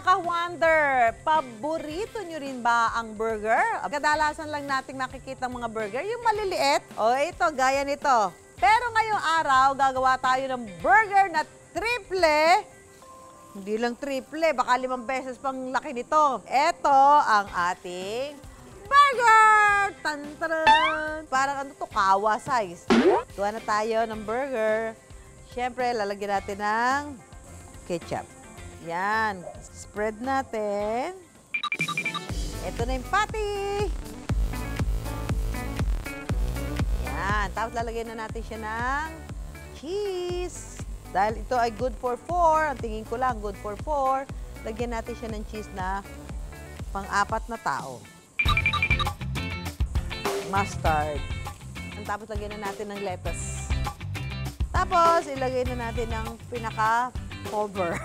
ka-wonder, paborito nyo rin ba ang burger? Kadalasan lang nating makikita mga burger, yung maliliit. O ito, gaya nito. Pero ngayong araw, gagawa tayo ng burger na triple. Hindi lang triple, baka 5 beses pang laki nito. Ito ang ating burger! Tantaran! Parang ano to, kawa size. Gawa na tayo ng burger. Siyempre, lalagyan natin ng ketchup. Yan. Spread natin. Ito na yung patty. Yan. Tapos lalagyan na natin siya ng cheese. Dahil ito ay good for 4. Ang tingin ko lang, good for 4. Lagyan natin siya ng cheese na pang-4 na tao. Mustard. Tapos lagyan na natin ng lettuce. Tapos ilagay na natin ng pinaka-cover.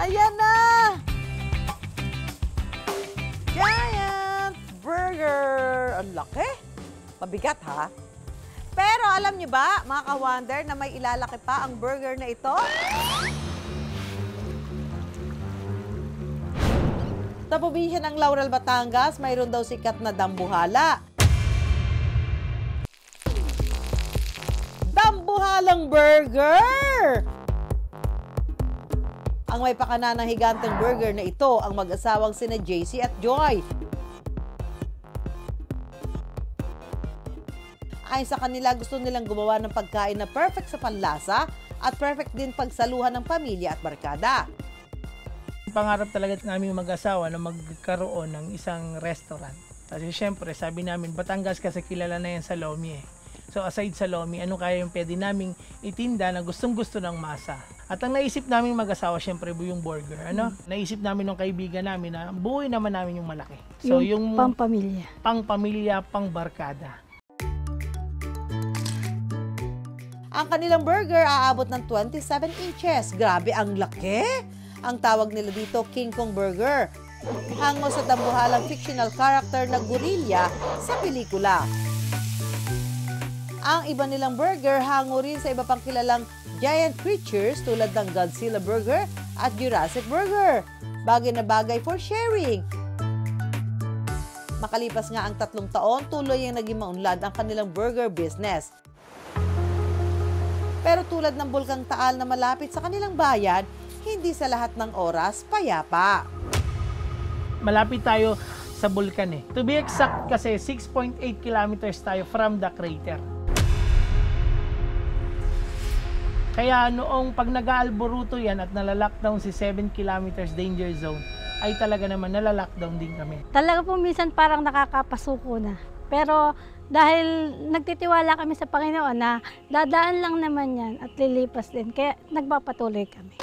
Ayan na! Giant burger! Ang laki. Mabigat ha? Pero alam niyo ba, mga ka-wonder, na may ilalaki pa ang burger na ito? Sa probinsya ng Laurel, Batangas, mayroon daw sikat na dambuhala. Dambuhalang burger! Ang may pakana ng higanteng burger na ito ang mag-asawang sina JC at Joy. Ayon sa kanila, gusto nilang gumawa ng pagkain na perfect sa panlasa at perfect din pagsaluhan ng pamilya at barkada. Pangarap talaga namin mag-asawa na magkaroon ng isang restaurant. Kasi syempre, sabi namin, Batangas kasi kilala na yan sa Lomi eh. So aside sa Lomi, ano kaya yung pwede naming itinda na gustong-gusto ng masa? At ang naisip namin mag-asawa, syempre, yung burger. Ano? Naisip namin ng kaibigan namin na buuin naman namin yung malaki. So yung pang-pamilya. Pang-pamilya, pang-barkada. Ang kanilang burger aabot ng 27 inches. Grabe, ang laki! Ang tawag nila dito, King Kong Burger. Hango sa dambuhalang fictional character na gorilla sa pelikula. Ang iba nilang burger hango rin sa iba pang kilalang giant creatures tulad ng Godzilla Burger at Jurassic Burger. Bagay na bagay for sharing. Makalipas nga ang 3 taon, tuloy ang naging maunlad ang kanilang burger business. Pero tulad ng Bulkang Taal na malapit sa kanilang bayan, hindi sa lahat ng oras payapa. Malapit tayo sa bulkan eh. To be exact kasi 6.8 kilometers tayo from the crater. Kaya noong pag nag-aalboruto yan at nalalockdown si 7 kilometers danger zone, ay talaga naman nalalockdown din kami. Talaga po minsan parang nakakapasuko na. Pero dahil nagtitiwala kami sa Panginoon na dadaan lang naman yan at lilipas din, kaya nagpapatuloy kami.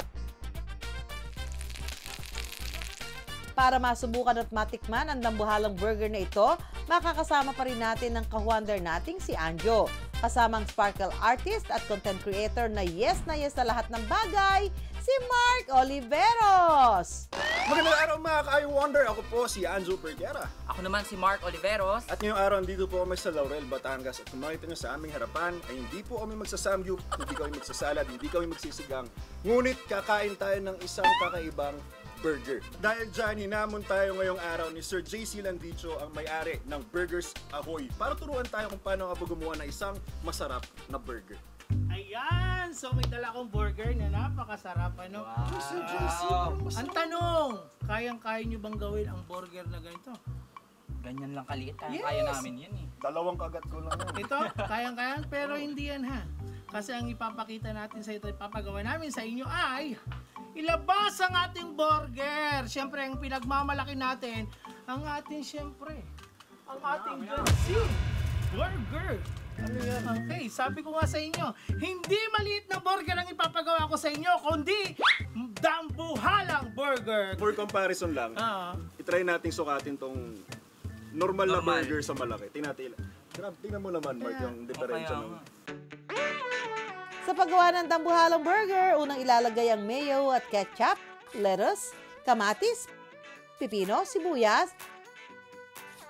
Para masubukan at matikman ang dambuhalang burger na ito, makakasama pa rin natin ang ka-wonder nating si Anjo. Kasamang sparkle artist at content creator na yes na lahat ng bagay, si Mark Oliveros. Magandang araw mga ka-wonder, ako po si Anjo Perguera. Ako naman si Mark Oliveros. At ngayong araw, dito po kami sa Laurel, Batangas. At kung makita nyo sa aming harapan, ay hindi po kami magsasamgyup, hindi kami magsasalad, hindi kami magsisigang. Ngunit kakain tayo ng isang kakaibang burger. Dahil dyan, hinamon tayo ngayong araw ni Sir JC Landicho, ang may-ari ng Burgers Ahoy, para turuan tayo kung paano nga gumawa ng isang masarap na burger. Ayan! So may dala akong burger na napakasarap. Ano? Wow. Sir JC, Ang tanong, kayang-kaya nyo bang gawin ang burger na ganito? Ganyan lang kaliit. Yes. Kaya namin yan eh. Dalawang kagat ko lang yan. Ito, kayang-kaya, pero hindi yan ha. Kasi ang ipapakita natin sa ito, ipapagawa namin sa inyo ay ilabas ang ating burger. Siyempre, ang pinagmamalaki natin, ang ating siyempre, ang ating Godzilla Burger. Ano yan? Okay, sabi ko nga sa inyo, hindi maliit na burger ang ipapagawa ko sa inyo, kundi dambuhalang burger. For comparison lang, itry nating sukatin tong normal na burger sa malaki. Tingnan mo naman, Mark, yung diferensya ng... Sa paggawa ng dambuhalang burger, unang ilalagay ang mayo at ketchup, lettuce, kamatis, pipino, sibuyas,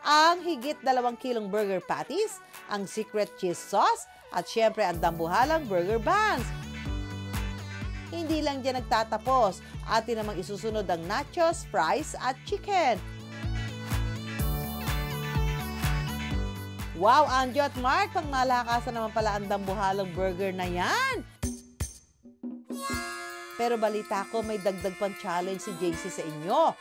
ang higit 2 kilong burger patties, ang secret cheese sauce, at syempre ang dambuhalang burger buns. Hindi lang dyan nagtatapos. Atin namang isusunod ang nachos, fries at chicken. Wow, Anjo at Mark, pang malakasan naman pala ang dambuhalang burger na yan. Pero balita ko may dagdag pang challenge si JC sa inyo.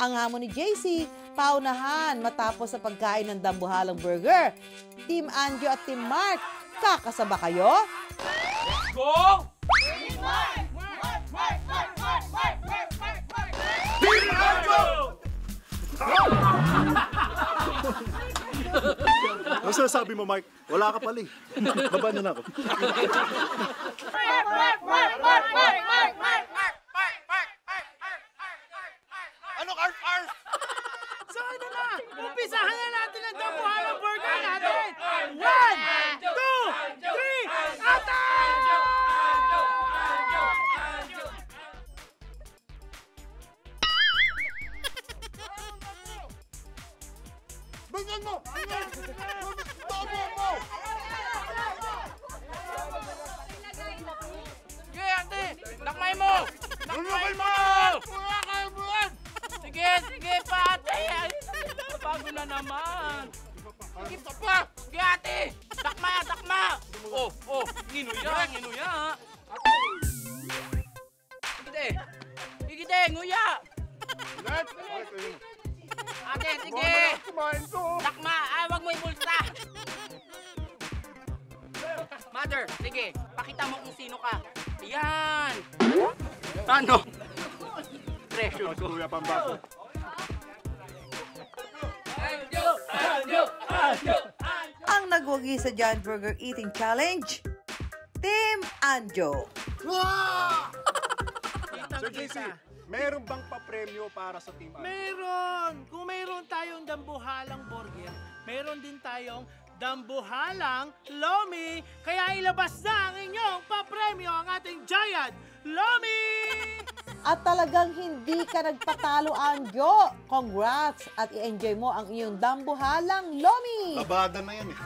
Ang hamon ni JC, paunahan matapos sa pagkain ng dambuhalang burger. Team Anjo at Team Mark, kakasaba kayo? Go! Ano sinasabi mo, Mark? Wala ka pala eh. Baba na ako. Anong arf-arf? So ano na, umpisahan na natin ang dambuhalang burger natin. 1, 2, 3, attack! Ganyan mo! Tobo mo! Sige, ate! Lakmay mo! Lakmay mo! Sige, sige pa, ate! Bago na naman! Sige pa! Sige, ate! Dakma, dakma! Oh, oh! Nginuya, nginuya! Sige, sige, nguya! Ate, sige! Dakma, ay, wag mo ibulsa! Mother, sige, pakita mo kung sino ka. Yan! Ano? Pressure ko. Kuya Pambato. Ang nagwagi sa Giant Burger Eating Challenge, Team Anjo. Sir JC, meron bang papremyo para sa Team Anjo? Meron! Kung meron tayong dambuhalang burger, meron din tayong dambuhalang lomi. Kaya ilabas na ang inyong papremyo ang ating Giant Lomi! At talagang hindi ka nagpatalo, Anjo. Congrats! At i-enjoy mo ang iyong dambuhalang lomi. Labada na yan eh.